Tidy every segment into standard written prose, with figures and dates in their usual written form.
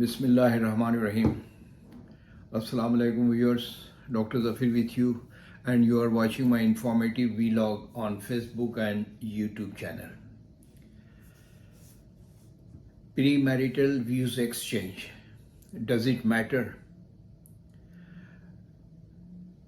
Bismillahirrahmanirrahim. Assalamu alaikum viewers. Dr. Zafir with you, and you are watching my informative vlog on Facebook and YouTube channel. Premarital views exchange. Does it matter?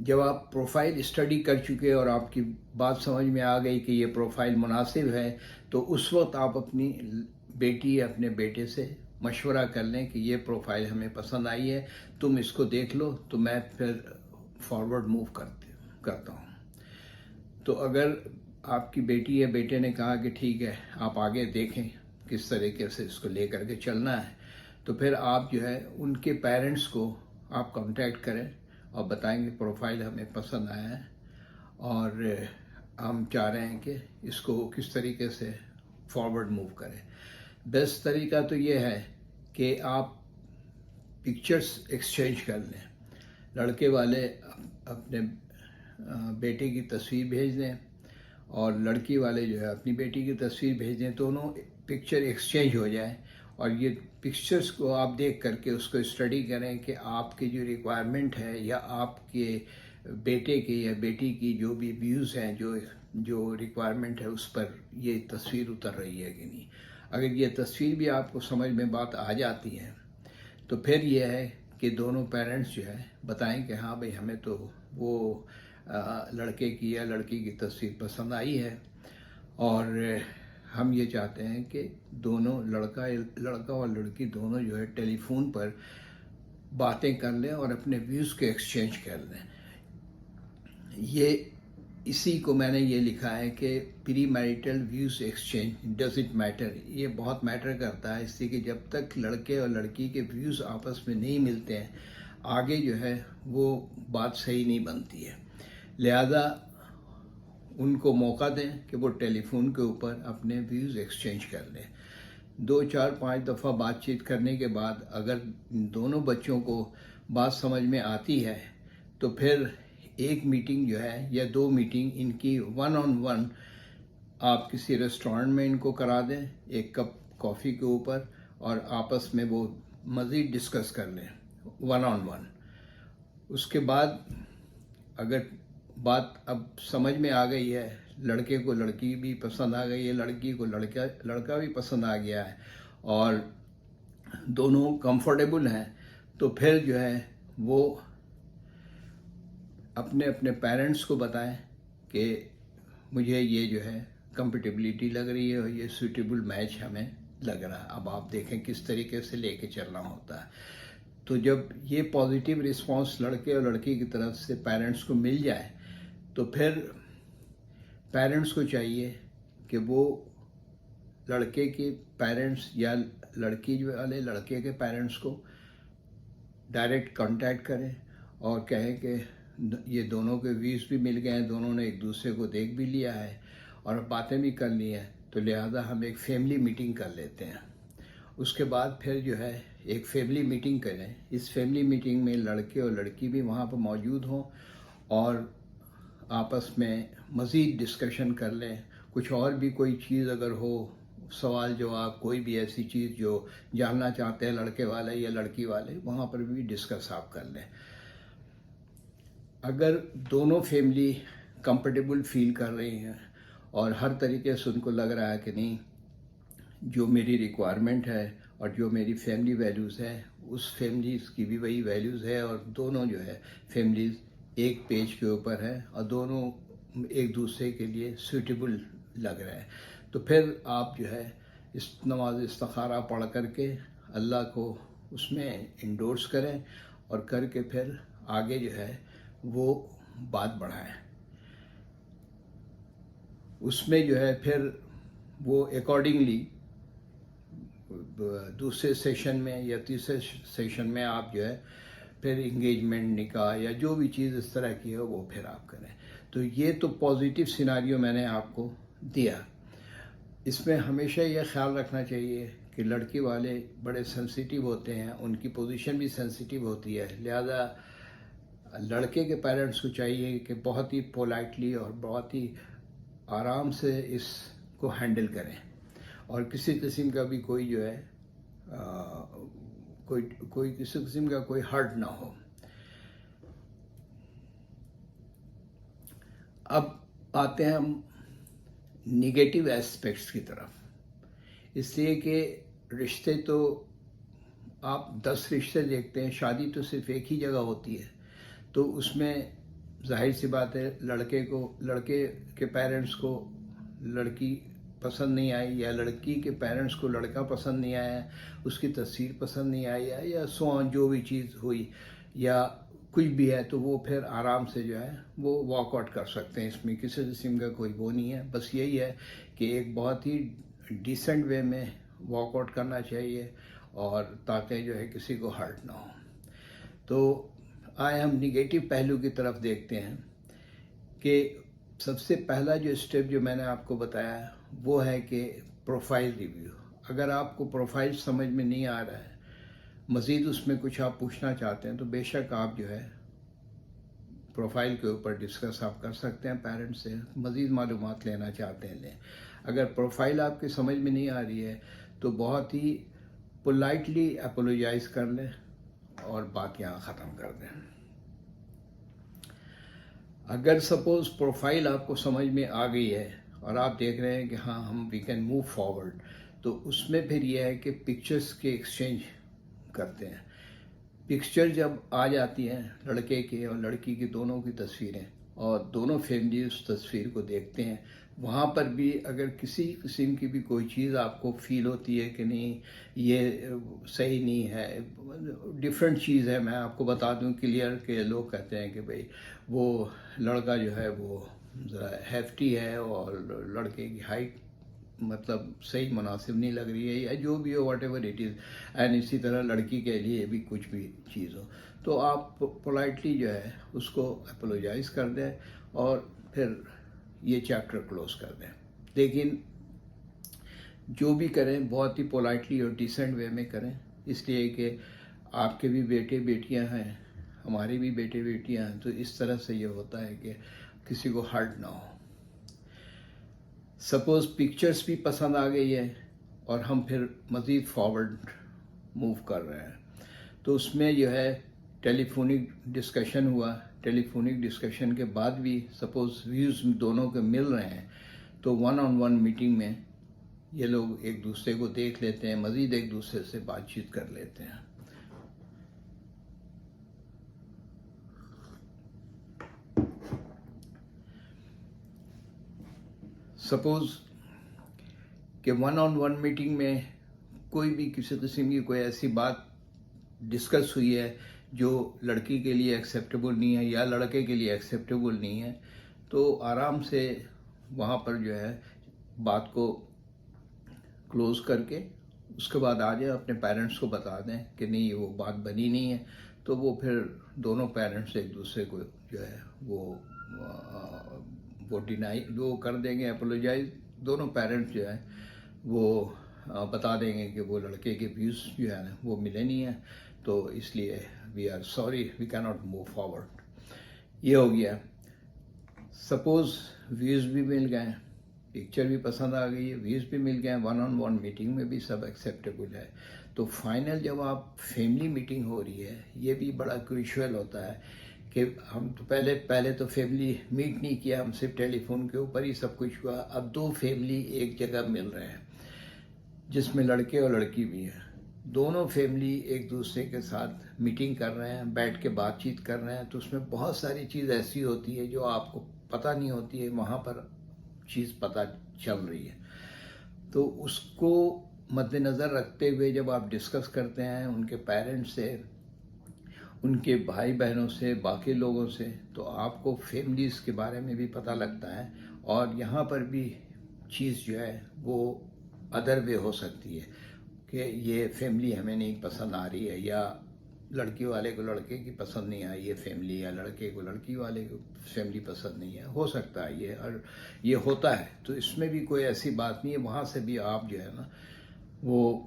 جب آپ profile study کر چکے اور آپ کی بات سمجھ میں آ گئی کہ یہ پروفائل مناسب ہے، تو اس وقت آپ اپنی بیٹی یا اپنے بیٹے سے مشورہ کر لیں کہ یہ پروفائل ہمیں پسند آئی ہے، تم اس کو دیکھ لو، تو میں پھر فارورڈ موو کرتا ہوں۔ تو اگر آپ کی بیٹی یا بیٹے نے کہا کہ ٹھیک ہے آپ آگے دیکھیں کس طریقے سے اس کو لے کر کے چلنا ہے، تو پھر آپ جو ہے ان کے پیرنٹس کو آپ کانٹیکٹ کریں اور بتائیں کہ پروفائل ہمیں پسند آیا ہے اور ہم چاہ رہے ہیں کہ اس کو کس طریقے سے فارورڈ موو کریں۔ بیسٹ طریقہ تو یہ ہے کہ آپ پکچرز ایکسچینج کر لیں، لڑکے والے اپنے بیٹے کی تصویر بھیج دیں اور لڑکی والے جو ہے اپنی بیٹی کی تصویر بھیج دیں، دونوں پکچر ایکسچینج ہو جائے اور یہ پکچرز کو آپ دیکھ کر کے اس کو اسٹڈی کریں کہ آپ کی جو ریکوائرمنٹ ہے یا آپ کے بیٹے کی یا بیٹی کی جو بھی ویوز ہیں، جو ریکوائرمنٹ ہے اس پر یہ تصویر اتر رہی ہے کہ نہیں۔ اگر یہ تصویر بھی آپ کو سمجھ میں بات آ جاتی ہے تو پھر یہ ہے کہ دونوں پیرنٹس جو ہے بتائیں کہ ہاں بھئی ہمیں تو وہ لڑکے کی یا لڑکی کی تصویر پسند آئی ہے اور ہم یہ چاہتے ہیں کہ دونوں لڑکا اور لڑکی دونوں جو ہے ٹیلی فون پر باتیں کر لیں اور اپنے ویوز کو ایکسچینج کر لیں۔ یہ اسی کو میں نے یہ لکھا ہے کہ pre marital views exchange does it matter, یہ بہت میٹر کرتا ہے، اس لیے کہ جب تک لڑکے اور لڑکی کے ویوز آپس میں نہیں ملتے ہیں آگے جو ہے وہ بات صحیح نہیں بنتی ہے۔ لہذا ان کو موقع دیں کہ وہ ٹیلی فون کے اوپر اپنے ویوز ایکسچینج کر لیں۔ 2 4 5 دفعہ بات چیت کرنے کے بعد اگر دونوں بچوں کو بات سمجھ میں آتی ہے تو پھر ایک میٹنگ جو ہے یا 2 میٹنگ ان کی 1 on 1 آپ کسی ریسٹورینٹ میں ان کو کرا دیں، ایک کپ کافی کے اوپر، اور آپس میں وہ مزید ڈسکس کر لیں 1 on 1۔ اس کے بعد اگر بات اب سمجھ میں آ گئی ہے، لڑکے کو لڑکی بھی پسند آ گئی ہے، لڑکی کو لڑکا بھی پسند آ گیا ہے اور دونوں کمفرٹیبل ہیں، تو پھر جو ہے وہ اپنے اپنے پیرنٹس کو بتائیں کہ مجھے یہ جو ہے کمپیٹیبلٹی لگ رہی ہے اور یہ سوٹیبل میچ ہمیں لگ رہا ہے، اب آپ دیکھیں کس طریقے سے لے کے چلنا ہوتا ہے۔ تو جب یہ پازیٹیو رسپانس لڑکے اور لڑکی کی طرف سے پیرنٹس کو مل جائے تو پھر پیرنٹس کو چاہیے کہ وہ لڑکے کے پیرنٹس یا لڑکی والے لڑکے کے پیرنٹس کو ڈائریکٹ کانٹیکٹ کریں اور کہیں کہ یہ دونوں کے ویوز بھی مل گئے ہیں، دونوں نے ایک دوسرے کو دیکھ بھی لیا ہے اور باتیں بھی کر لی ہیں، تو لہٰذا ہم ایک فیملی میٹنگ کر لیتے ہیں۔ اس کے بعد پھر جو ہے ایک فیملی میٹنگ کریں، اس فیملی میٹنگ میں لڑکے اور لڑکی بھی وہاں پر موجود ہوں اور آپس میں مزید ڈسکشن کر لیں، کچھ اور بھی کوئی چیز اگر ہو، سوال جواب، کوئی بھی ایسی چیز جو جاننا چاہتے ہیں لڑکے والے یا لڑکی والے، وہاں پر بھی ڈسکس آپ کر لیں۔ اگر دونوں فیملی کمفرٹیبل فیل کر رہی ہیں اور ہر طریقے سے ان کو لگ رہا ہے کہ نہیں جو میری ریکوائرمنٹ ہے اور جو میری فیملی ویلیوز ہے اس فیملیز کی بھی وہی ویلیوز ہے اور دونوں جو ہے فیملیز ایک پیج کے اوپر ہے اور دونوں ایک دوسرے کے لیے سوٹیبل لگ رہے ہیں، تو پھر آپ جو ہے اس نماز استخارہ پڑھ کر کے اللہ کو اس میں انڈورس کریں اور کر کے پھر آگے جو ہے وہ بات بڑھائیں۔ اس میں جو ہے پھر وہ اکارڈنگلی دوسرے سیشن میں یا تیسرے سیشن میں آپ جو ہے پھر انگیجمنٹ، نکاح یا جو بھی چیز اس طرح کی ہے وہ پھر آپ کریں۔ تو یہ تو پازیٹیو سیناریو میں نے آپ کو دیا۔ اس میں ہمیشہ یہ خیال رکھنا چاہیے کہ لڑکی والے بڑے سینسیٹیو ہوتے ہیں، ان کی پوزیشن بھی سینسیٹیو ہوتی ہے، لہذا لڑکے کے پیرنٹس کو چاہیے کہ بہت ہی پولائٹلی اور بہت ہی آرام سے اس کو ہینڈل کریں اور کسی قسم کا بھی کوئی جو ہے کوئی کسی قسم کا کوئی ہرٹ نہ ہو۔ اب آتے ہیں ہم نگیٹو ایسپیکٹس کی طرف، اس لیے کہ رشتے تو آپ 10 رشتے دیکھتے ہیں، شادی تو صرف ایک ہی جگہ ہوتی ہے، تو اس میں ظاہر سی بات ہے لڑکے کے پیرنٹس کو لڑکی پسند نہیں آئی، یا لڑکی کے پیرنٹس کو لڑکا پسند نہیں آیا، اس کی تصویر پسند نہیں آئی، یا جو بھی چیز ہوئی یا کچھ بھی ہے، تو وہ پھر آرام سے جو ہے وہ واک آؤٹ کر سکتے ہیں. اس میں کسی قسم کا کوئی وہ نہیں ہے. بس یہی ہے کہ ایک بہت ہی ڈیسنٹ وے میں واک آؤٹ کرنا چاہیے، اور تاکہ جو ہے کسی کو ہرٹ نہ ہو. تو آئے ہم نگیٹو پہلو کی طرف دیکھتے ہیں کہ سب سے پہلا جو اسٹیپ جو میں نے آپ کو بتایا وہ ہے کہ پروفائل ریویو. اگر آپ کو پروفائل سمجھ میں نہیں آ رہا ہے، مزید اس میں کچھ آپ پوچھنا چاہتے ہیں، تو بے شک آپ جو ہے پروفائل کے اوپر ڈسکس آپ کر سکتے ہیں پیرنٹس سے. مزید معلومات لینا چاہتے ہیں لیں. اگر پروفائل آپ کی سمجھ میں نہیں آ رہی ہے تو بہت ہی پولائٹلی اپولوجائز کر لیں اور بات یہاں ختم کر دیں. اگر سپوز پروفائل آپ کو سمجھ میں آ گئی ہے اور آپ دیکھ رہے ہیں کہ ہاں ہم وی کین موو فارورڈ، تو اس میں پھر یہ ہے کہ پکچرز کے ایکسچینج کرتے ہیں. پکچر جب آ جاتی ہیں لڑکے کے اور لڑکی کی دونوں کی تصویریں، اور دونوں فیملی اس تصویر کو دیکھتے ہیں، وہاں پر بھی اگر کسی قسم کی بھی کوئی چیز آپ کو فیل ہوتی ہے کہ نہیں یہ صحیح نہیں ہے، ڈفرینٹ چیز ہے. میں آپ کو بتا دوں کلیئر کہ لوگ کہتے ہیں کہ بھئی وہ لڑکا جو ہے وہ ذرا ہیفٹی ہے اور لڑکے کی ہائٹ مطلب صحیح مناسب نہیں لگ رہی ہے، یا جو بھی ہو whatever it is. And اسی طرح لڑکی کے لیے بھی کچھ بھی چیز ہو، تو آپ پولائٹلی جو ہے اس کو اپولوجائز کر دیں اور پھر یہ چیپٹر کلوز کر دیں. لیکن جو بھی کریں بہت ہی پولائٹلی اور ڈیسنٹ وے میں کریں، اس لیے کہ آپ کے بھی بیٹے بیٹیاں ہیں، ہمارے بھی بیٹے بیٹیاں ہیں، تو اس طرح سے یہ ہوتا ہے کہ کسی کو ہرٹ نہ ہو. سپوز پکچرز بھی پسند آ گئی ہے اور ہم پھر مزید فارورڈ موو کر رہے ہیں، تو اس میں جو ہے ٹیلی فونک ڈسکشن ہوا. ٹیلی فونک ڈسکشن کے بعد بھی سپوز ویوز دونوں کے مل رہے ہیں، تو 1-on-1 میٹنگ میں یہ لوگ ایک دوسرے کو دیکھ لیتے ہیں، مزید ایک دوسرے سے بات چیت کر لیتے ہیں. سپوز کہ 1-on-1 میٹنگ میں کوئی بھی کسی قسم کی کوئی ایسی بات ڈسکس ہوئی ہے جو لڑکی کے لیے ایکسیپٹیبل نہیں ہے یا لڑکے کے لیے ایکسیپٹیبل نہیں ہے، تو آرام سے وہاں پر جو ہے بات کو کلوز کر کے اس کے بعد آ جائیں، اپنے پیرنٹس کو بتا دیں کہ نہیں وہ بات بنی نہیں ہے. تو وہ پھر دونوں پیرنٹس ایک دوسرے کو جو ہے وہ ڈینائی وہ کر دیں گے، اپولوجائز. دونوں پیرنٹس جو ہیں وہ بتا دیں گے کہ وہ لڑکے کے ویوز جو ہے وہ ملے نہیں ہیں، تو اس لیے وی آر سوری وی کی ناٹ موو فارورڈ. یہ ہو گیا. سپوز ویوز بھی مل گئے، پکچر بھی پسند آ گئی ہے، ویوز بھی مل گئے ہیں، 1-on-1 میٹنگ میں بھی سب ایکسیپٹیبل ہے، تو فائنل جب آپ فیملی میٹنگ ہو رہی ہے، یہ بھی بڑا کروشل ہوتا ہے کہ ہم تو پہلے تو فیملی میٹ نہیں کیا، ہم صرف ٹیلی فون کے اوپر ہی سب کچھ ہوا. اب دو فیملی ایک جگہ مل رہے ہیں جس میں لڑکے اور لڑکی بھی ہیں. دونوں فیملی ایک دوسرے کے ساتھ میٹنگ کر رہے ہیں، بیٹھ کے بات چیت کر رہے ہیں، تو اس میں بہت ساری چیز ایسی ہوتی ہے جو آپ کو پتہ نہیں ہوتی ہے، وہاں پر چیز پتہ چل رہی ہے. تو اس کو مد نظر رکھتے ہوئے جب آپ ڈسکس کرتے ہیں ان کے پیرنٹس سے، ان کے بھائی بہنوں سے، باقی لوگوں سے، تو آپ کو فیملیز کے بارے میں بھی پتہ لگتا ہے. اور یہاں پر بھی چیز جو ہے وہ ادر وے ہو سکتی ہے کہ یہ فیملی ہمیں نہیں پسند آ رہی ہے، یا لڑکی والے کو لڑکے کی پسند نہیں آئی ہے فیملی، یا لڑکے کو لڑکی والے کو فیملی پسند نہیں ہے. ہو سکتا ہے یہ، اور یہ ہوتا ہے، تو اس میں بھی کوئی ایسی بات نہیں ہے. وہاں سے بھی آپ جو ہے نا وہ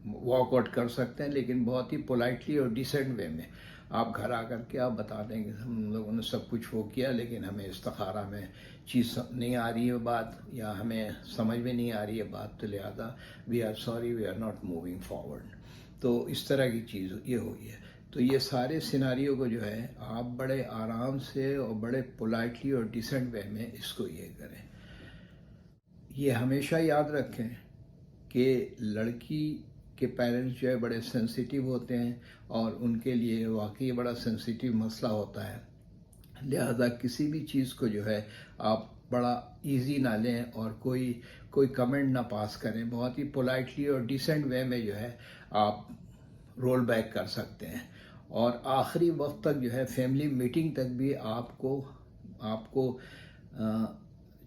واک آؤٹ کر سکتے ہیں، لیکن بہت ہی پولائٹلی اور ڈیسنٹ وے میں. آپ گھر آ کر کے آپ بتا دیں گے ہم لوگوں نے سب کچھ وہ کیا، لیکن ہمیں استخارہ میں چیز نہیں آ رہی ہے بات، یا ہمیں سمجھ میں نہیں آ رہی ہے بات، تو لہٰذا we are sorry we are not moving forward. تو اس طرح کی چیز یہ ہوئی ہے. تو یہ سارے سیناریو کو جو ہے آپ بڑے آرام سے اور بڑے پولائٹلی اور ڈیسنٹ وے میں اس کو یہ کریں. یہ ہمیشہ یاد رکھیں کہ لڑکی کے پیرنٹس جو ہے بڑے سینسیٹیو ہوتے ہیں، اور ان کے لیے واقعی بڑا سینسیٹیو مسئلہ ہوتا ہے لہذا کسی بھی چیز کو جو ہے آپ بڑا ایزی نہ لیں اور کوئی کمنٹ نہ پاس کریں. بہت ہی پولائٹلی اور ڈیسنٹ وے میں جو ہے آپ رول بیک کر سکتے ہیں. اور آخری وقت تک جو ہے فیملی میٹنگ تک بھی آپ کو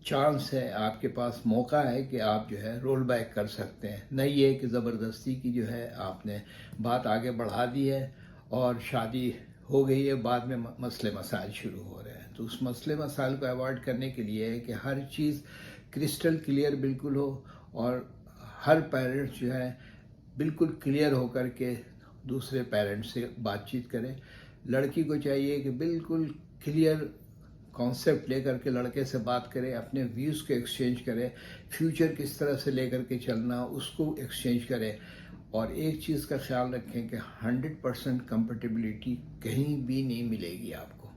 چانس ہے، آپ کے پاس موقع ہے کہ آپ جو ہے رول بیک کر سکتے ہیں. نہیں یہ کہ زبردستی کی جو ہے آپ نے بات آگے بڑھا دی ہے اور شادی ہو گئی ہے، بعد میں مسئلے مسائل شروع ہو رہے ہیں. تو اس مسئلے مسائل کو ایوائڈ کرنے کے لیے ہے کہ ہر چیز کرسٹل کلیئر بالکل ہو اور ہر پیرنٹس جو ہے بالکل کلیئر ہو کر کے دوسرے پیرنٹس سے بات چیت کرے. لڑکی کو چاہیے کہ بالکل کلیئر کانسیپٹ لے کر کے لڑکے سے بات کرے، اپنے ویوز کو ایکسچینج کرے، فیوچر کس طرح سے لے کر کے چلنا اس کو ایکسچینج کرے. اور ایک چیز کا خیال رکھیں کہ 100% کمپیٹیبلٹی کہیں بھی نہیں ملے گی آپ کو.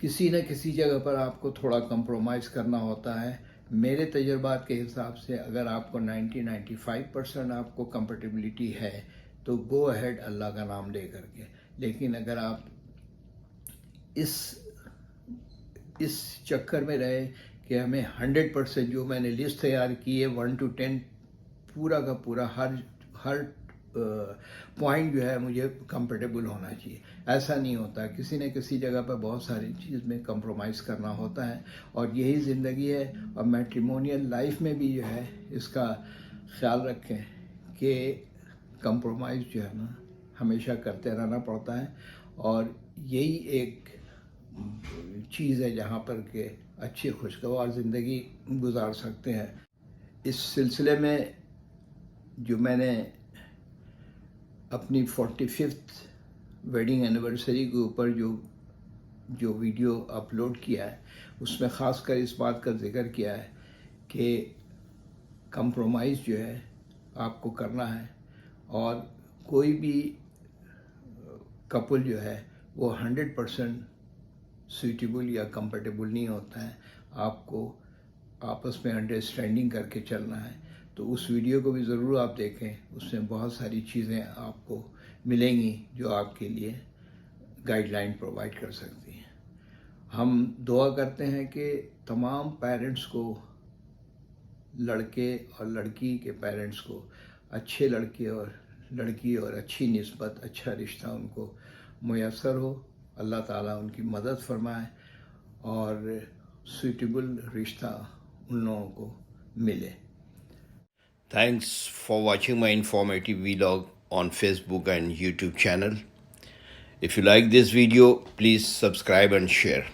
کسی نہ کسی جگہ پر آپ کو تھوڑا کمپرومائز کرنا ہوتا ہے. میرے تجربات کے حساب سے اگر آپ کو 90-95% آپ کو کمپیٹیبلٹی ہے تو گو اہیڈ اللہ کا نام لے کر کے. لیکن اگر آپ اس چکر میں رہے کہ ہمیں 100% جو میں نے لسٹ تیار کی ہے 1 to 10 پورا کا پورا ہر پوائنٹ جو ہے مجھے کمفرٹیبل ہونا چاہیے، ایسا نہیں ہوتا. کسی نہ کسی جگہ پر بہت ساری چیز میں کمپرومائز کرنا ہوتا ہے اور یہی زندگی ہے. اور میٹریمونیل لائف میں بھی جو ہے اس کا خیال رکھیں کہ کمپرومائز جو ہے نا ہمیشہ کرتے رہنا پڑتا ہے اور یہی ایک چیز ہے جہاں پر کہ اچھی خوشگوار زندگی گزار سکتے ہیں. اس سلسلے میں جو میں نے اپنی 45th ویڈنگ اینیورسری کے اوپر جو ویڈیو اپلوڈ کیا ہے اس میں خاص کر اس بات کا ذکر کیا ہے کہ کمپرومائز جو ہے آپ کو کرنا ہے اور کوئی بھی کپل جو ہے وہ 100% سوٹیبل یا کمفرٹیبل نہیں ہوتا ہے. آپ کو آپس میں انڈرسٹینڈنگ کر کے چلنا ہے. تو اس ویڈیو کو بھی ضرور آپ دیکھیں، اس میں بہت ساری چیزیں آپ کو ملیں گی جو آپ کے لیے گائیڈ لائن پرووائڈ کر سکتی ہیں. ہم دعا کرتے ہیں کہ تمام پیرنٹس کو، لڑکے اور لڑکی کے پیرنٹس کو اچھے لڑکے اور لڑکی اور اچھی نسبت، اچھا رشتہ ان کو میسر ہو. اللہ تعالیٰ ان کی مدد فرمائے اور سوٹیبل رشتہ ان لوگوں کو ملے. Thanks for watching my informative vlog on Facebook and YouTube channel. If you like this video, please subscribe and share.